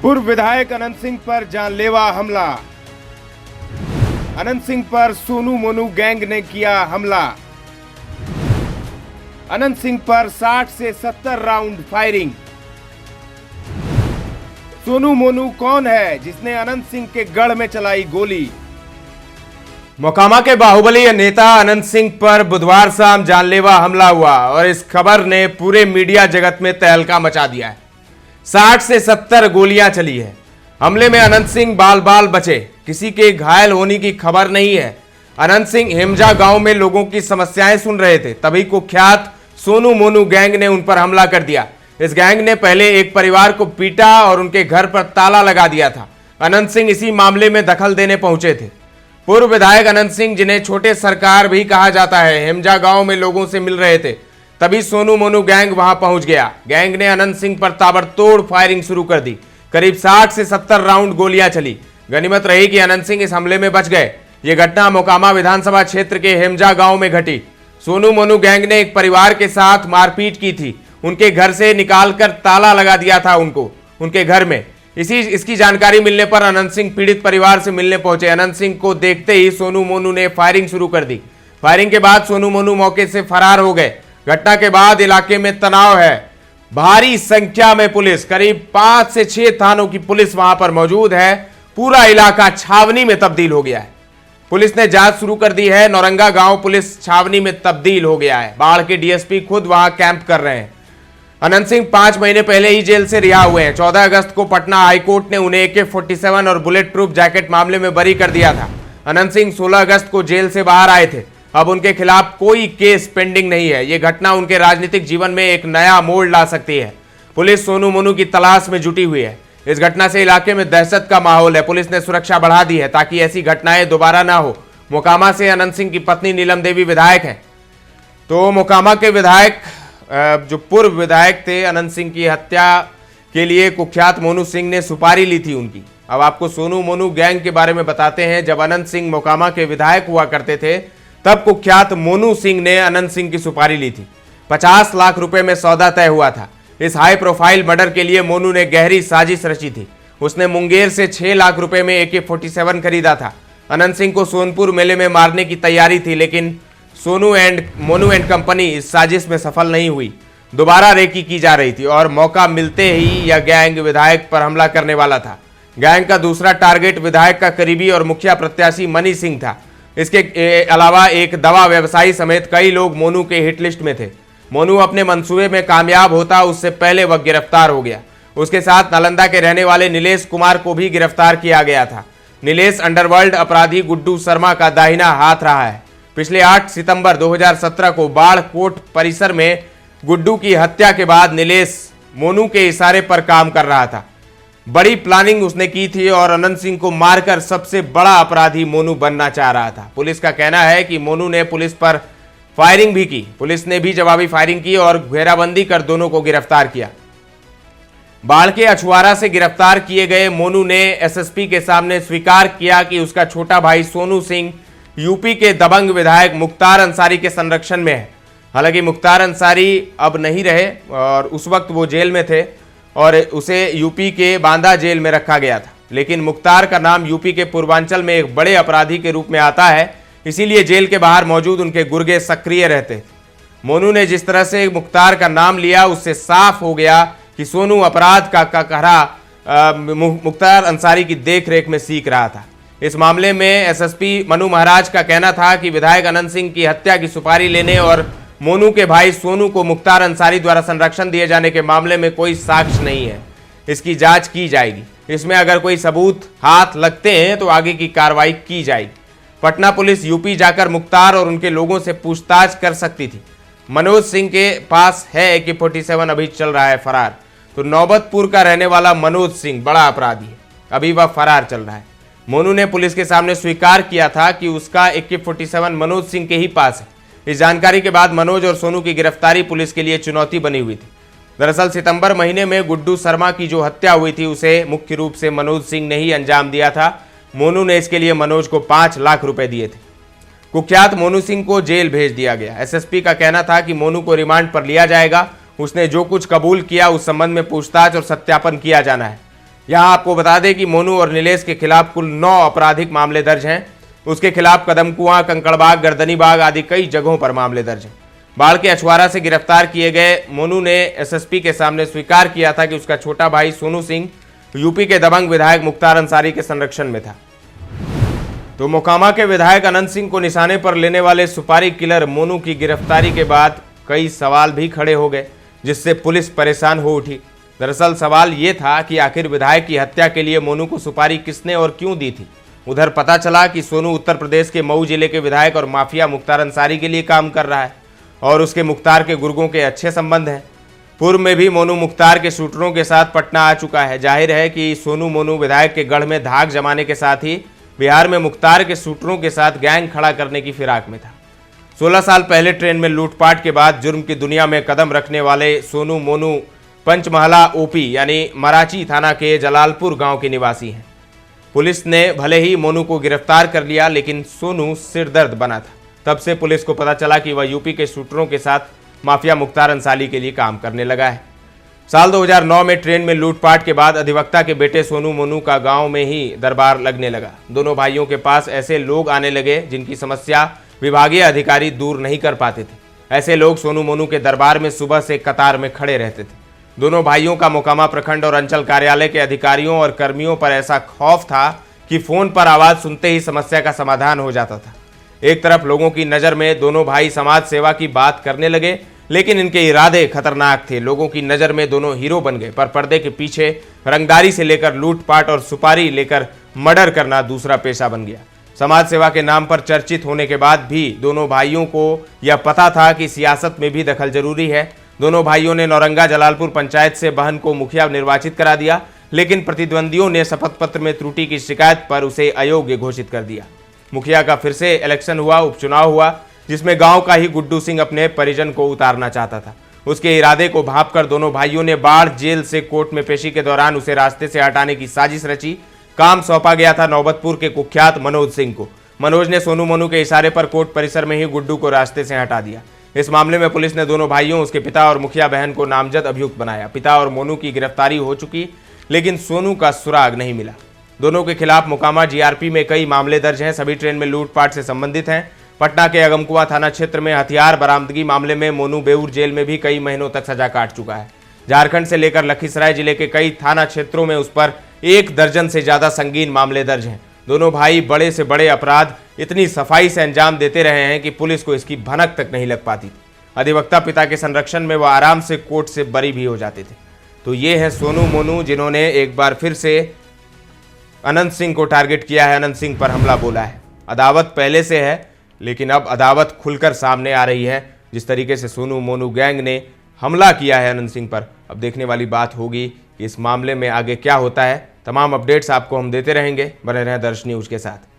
पूर्व विधायक अनंत सिंह पर जानलेवा हमला। अनंत सिंह पर सोनू मोनू गैंग ने किया हमला। अनंत सिंह पर 60 से 70 राउंड फायरिंग। सोनू मोनू कौन है जिसने अनंत सिंह के गढ़ में चलाई गोली? मोकामा के बाहुबली नेता अनंत सिंह पर बुधवार शाम जानलेवा हमला हुआ और इस खबर ने पूरे मीडिया जगत में तहलका मचा दिया है। 60 से 70 गोलियां चली है। हमले में अनंत सिंह बाल बाल बचे, किसी के घायल होने की खबर नहीं है। अनंत सिंह हेमजा गांव में लोगों की समस्याएं सुन रहे थे, तभी कुख्यात सोनू मोनू गैंग ने उन पर हमला कर दिया। इस गैंग ने पहले एक परिवार को पीटा और उनके घर पर ताला लगा दिया था। अनंत सिंह इसी मामले में दखल देने पहुंचे थे। पूर्व विधायक अनंत सिंह, जिन्हें छोटे सरकार भी कहा जाता है, हेमजा गांव में लोगों से मिल रहे थे, तभी सोनू मोनू गैंग वहां पहुंच गया। गैंग ने अनंत सिंह पर ताबड़तोड़ फायरिंग शुरू कर दी। करीब 60 से 70 राउंड गोलियां चली। गनीमत रही कि अनंत सिंह इस हमले में बच गए। ये घटना मोकामा विधानसभा क्षेत्र के हेमजा गांव में घटी। सोनू मोनू गैंग ने एक परिवार के साथ मारपीट की थी। उनके घर से निकालकर ताला लगा दिया था उनके घर में। इसकी जानकारी मिलने पर अनंत सिंह पीड़ित परिवार से मिलने पहुंचे। अनंत सिंह को देखते ही सोनू मोनू ने फायरिंग शुरू कर दी। फायरिंग के बाद सोनू मोनू मौके से फरार हो गए। घटना के बाद इलाके में तनाव है। भारी संख्या में पुलिस, करीब 5 से 6 थानों की पुलिस वहां पर मौजूद है। पूरा इलाका छावनी में तब्दील हो गया है। पुलिस ने जांच शुरू कर दी है। नौरंगा गांव पुलिस छावनी में तब्दील हो गया है। बाढ़ के डीएसपी खुद वहां कैंप कर रहे हैं। अनंत सिंह 5 महीने पहले ही जेल से रिहा हुए हैं। 14 अगस्त को पटना हाईकोर्ट ने उन्हें AK-47 और बुलेट प्रूफ जैकेट मामले में बरी कर दिया था। अनंत सिंह 16 अगस्त को जेल से बाहर आए थे। अब उनके खिलाफ कोई केस पेंडिंग नहीं है। यह घटना उनके राजनीतिक जीवन में एक नया मोड़ ला सकती है। पुलिस सोनू मोनू की तलाश में जुटी हुई है। इस घटना से इलाके में दहशत का माहौल है। पुलिस ने सुरक्षा बढ़ा दी है ताकि ऐसी घटनाएं दोबारा ना हो। मोकामा से अनंत सिंह की पत्नी नीलम देवी विधायक हैं। तो मोकामा के विधायक, जो पूर्व विधायक थे, अनंत सिंह की हत्या के लिए कुख्यात मोनू सिंह ने सुपारी ली थी उनकी। अब आपको सोनू मोनू गैंग के बारे में बताते हैं। जब अनंत सिंह मोकामा के विधायक हुआ करते थे, तब कुख्यात मोनू सिंह ने अनंत सिंह की सुपारी ली थी। 50 लाख रुपए में सौदा तय हुआ था। इस हाई प्रोफाइल मर्डर के लिए मोनू ने गहरी साजिश रची थी। उसने मुंगेर से 6 लाख रुपए में AK-47 खरीदा था। अनंत सिंह को सोनपुर मेले में मारने की तैयारी थी, लेकिन मोनू एंड कंपनी इस साजिश में सफल नहीं हुई। दोबारा रेकी की जा रही थी और मौका मिलते ही यह गैंग विधायक पर हमला करने वाला था। गैंग का दूसरा टारगेट विधायक का करीबी और मुखिया प्रत्याशी मनी सिंह था। इसके अलावा एक दवा व्यवसायी समेत कई लोग मोनू के हिट लिस्ट में थे। मोनू अपने मंसूबे में कामयाब होता उससे पहले वह गिरफ्तार हो गया। उसके साथ नालंदा के रहने वाले नीलेश कुमार को भी गिरफ्तार किया गया था। नीलेश अंडरवर्ल्ड अपराधी गुड्डू शर्मा का दाहिना हाथ रहा है। पिछले 8 सितंबर 2017 को बाढ़ कोर्ट परिसर में गुड्डू की हत्या के बाद नीलेश मोनू के इशारे पर काम कर रहा था। बड़ी प्लानिंग उसने की थी और अनंत सिंह को मारकर सबसे बड़ा अपराधी मोनू बनना चाह रहा था। पुलिस का कहना है कि मोनू ने पुलिस पर फायरिंग भी की। पुलिस ने भी जवाबी फायरिंग की और घेराबंदी कर दोनों को गिरफ्तार किया। बाढ़ के अछुआरा से गिरफ्तार किए गए मोनू ने SSP के सामने स्वीकार किया कि उसका छोटा भाई सोनू सिंह यूपी के दबंग विधायक मुख्तार अंसारी के संरक्षण में है। हालांकि मुख्तार अंसारी अब नहीं रहे और उस वक्त वो जेल में थे और उसे यूपी के बांदा जेल में रखा गया था। लेकिन मुख्तार का नाम यूपी के पूर्वांचल में एक बड़े अपराधी के रूप में आता है, इसीलिए जेल के बाहर मौजूद उनके गुर्गे सक्रिय रहते। मोनू ने जिस तरह से मुख्तार का नाम लिया, उससे साफ हो गया कि सोनू अपराध का कहरा मुख्तार अंसारी की देखरेख में सीख रहा था। इस मामले में SSP मनु महाराज का कहना था कि विधायक अनंत सिंह की हत्या की सुपारी लेने और मोनू के भाई सोनू को मुख्तार अंसारी द्वारा संरक्षण दिए जाने के मामले में कोई साक्ष्य नहीं है। इसकी जांच की जाएगी। इसमें अगर कोई सबूत हाथ लगते हैं तो आगे की कार्रवाई की जाएगी। पटना पुलिस यूपी जाकर मुख्तार और उनके लोगों से पूछताछ कर सकती थी। मनोज सिंह के पास है AK-47, अभी चल रहा है फरार। तो नौबतपुर का रहने वाला मनोज सिंह बड़ा अपराधी है, अभी वह फरार चल रहा है। मोनू ने पुलिस के सामने स्वीकार किया था कि उसका AK-47 मनोज सिंह के ही पास है। इस जानकारी के बाद मनोज और सोनू की गिरफ्तारी पुलिस के लिए चुनौती बनी हुई थी। दरअसल सितंबर महीने में गुड्डू शर्मा की जो हत्या हुई थी, उसे मुख्य रूप से मनोज सिंह ने ही अंजाम दिया था। मोनू ने इसके लिए मनोज को 5 लाख रुपए दिए थे। कुख्यात मोनू सिंह को जेल भेज दिया गया। SSP का कहना था कि मोनू को रिमांड पर लिया जाएगा। उसने जो कुछ कबूल किया उस संबंध में पूछताछ और सत्यापन किया जाना है। यहां आपको बता दें कि मोनू और नीलेश के खिलाफ कुल 9 आपराधिक मामले दर्ज हैं। उसके खिलाफ कदमकुआं, कंकड़बाग, गर्दनीबाग आदि कई जगहों पर मामले दर्ज हैं। बाढ़ के अछवारा से गिरफ्तार किए गए मोनू ने एसएसपी के सामने स्वीकार किया था कि उसका छोटा भाई सोनू सिंह यूपी के दबंग विधायक मुख्तार अंसारी के संरक्षण में था। तो मोकामा के विधायक अनंत सिंह को निशाने पर लेने वाले सुपारी किलर मोनू की गिरफ्तारी के बाद कई सवाल भी खड़े हो गए, जिससे पुलिस परेशान हो उठी। दरअसल सवाल ये था कि आखिर विधायक की हत्या के लिए मोनू को सुपारी किसने और क्यों दी थी। उधर पता चला कि सोनू उत्तर प्रदेश के मऊ जिले के विधायक और माफिया मुख्तार अंसारी के लिए काम कर रहा है और उसके मुख्तार के गुर्गों के अच्छे संबंध हैं। पूर्व में भी मोनू मुख्तार के शूटरों के साथ पटना आ चुका है। जाहिर है कि सोनू मोनू विधायक के गढ़ में धाक जमाने के साथ ही बिहार में मुख्तार के शूटरों के साथ गैंग खड़ा करने की फिराक में था। 16 साल पहले ट्रेन में लूटपाट के बाद जुर्म की दुनिया में कदम रखने वाले सोनू मोनू पंचमहला ओपी यानी मराची थाना के जलालपुर गांव के निवासी हैं। पुलिस ने भले ही मोनू को गिरफ्तार कर लिया, लेकिन सोनू सिरदर्द बना था। तब से पुलिस को पता चला कि वह यूपी के शूटरों के साथ माफिया मुख्तार अंसारी के लिए काम करने लगा है। साल 2009 में ट्रेन में लूटपाट के बाद अधिवक्ता के बेटे सोनू मोनू का गांव में ही दरबार लगने लगा। दोनों भाइयों के पास ऐसे लोग आने लगे जिनकी समस्या विभागीय अधिकारी दूर नहीं कर पाते थे। ऐसे लोग सोनू मोनू के दरबार में सुबह से कतार में खड़े रहते थे। दोनों भाइयों का मोकामा प्रखंड और अंचल कार्यालय के अधिकारियों और कर्मियों पर ऐसा खौफ था कि फोन पर आवाज सुनते ही समस्या का समाधान हो जाता था। एक तरफ लोगों की नजर में दोनों भाई समाज सेवा की बात करने लगे, लेकिन इनके इरादे खतरनाक थे। लोगों की नजर में दोनों हीरो बन गए, पर पर्दे के पीछे रंगदारी से लेकर लूटपाट और सुपारी लेकर मर्डर करना दूसरा पेशा बन गया। समाज सेवा के नाम पर चर्चित होने के बाद भी दोनों भाइयों को यह पता था कि सियासत में भी दखल जरूरी है। दोनों भाइयों ने नौरंगा जलालपुर पंचायत से बहन को मुखिया निर्वाचित करा दिया, लेकिन प्रतिद्वंदियों ने शपथ पत्र में त्रुटि की शिकायत पर उसे अयोग्य घोषित कर दिया। मुखिया का फिर से इलेक्शन हुआ, उपचुनाव हुआ, जिसमें गांव का ही गुड्डू सिंह अपने परिजन को उतारना चाहता था। उसके इरादे को भांपकर दोनों भाइयों ने बाढ़ जेल से कोर्ट में पेशी के दौरान उसे रास्ते से हटाने की साजिश रची। काम सौंपा गया था नौबतपुर के कुख्यात मनोज सिंह को। मनोज ने सोनू मोनू के इशारे पर कोर्ट परिसर में ही गुड्डू को रास्ते से हटा दिया। इस मामले में पुलिस ने दोनों भाइयों, उसके पिता और मुखिया बहन को नामजद अभियुक्त बनाया। पिता और मोनू की गिरफ्तारी हो चुकी, लेकिन सोनू का सुराग नहीं मिला। दोनों के खिलाफ मोकामा जीआरपी में कई मामले दर्ज हैं। सभी ट्रेन में लूटपाट से संबंधित हैं। पटना के अगमकुआं थाना क्षेत्र में हथियार बरामदगी मामले में मोनू बेऊर जेल में भी कई महीनों तक सजा काट चुका है। झारखंड से लेकर लखीसराय जिले के कई थाना क्षेत्रों में उस पर 1 दर्जन से ज्यादा संगीन मामले दर्ज हैं। दोनों भाई बड़े से बड़े अपराध इतनी सफाई से अंजाम देते रहे हैं कि पुलिस को इसकी भनक तक नहीं लग पाती थी। अधिवक्ता पिता के संरक्षण में वह आराम से कोर्ट से बरी भी हो जाते थे। तो ये है सोनू मोनू, जिन्होंने एक बार फिर से अनंत सिंह को टारगेट किया है, अनंत सिंह पर हमला बोला है। अदावत पहले से है, लेकिन अब अदावत खुलकर सामने आ रही है। जिस तरीके से सोनू मोनू गैंग ने हमला किया है अनंत सिंह पर, अब देखने वाली बात होगी कि इस मामले में आगे क्या होता है। तमाम अपडेट्स आपको हम देते रहेंगे। बने रहें दर्श न्यूज के साथ।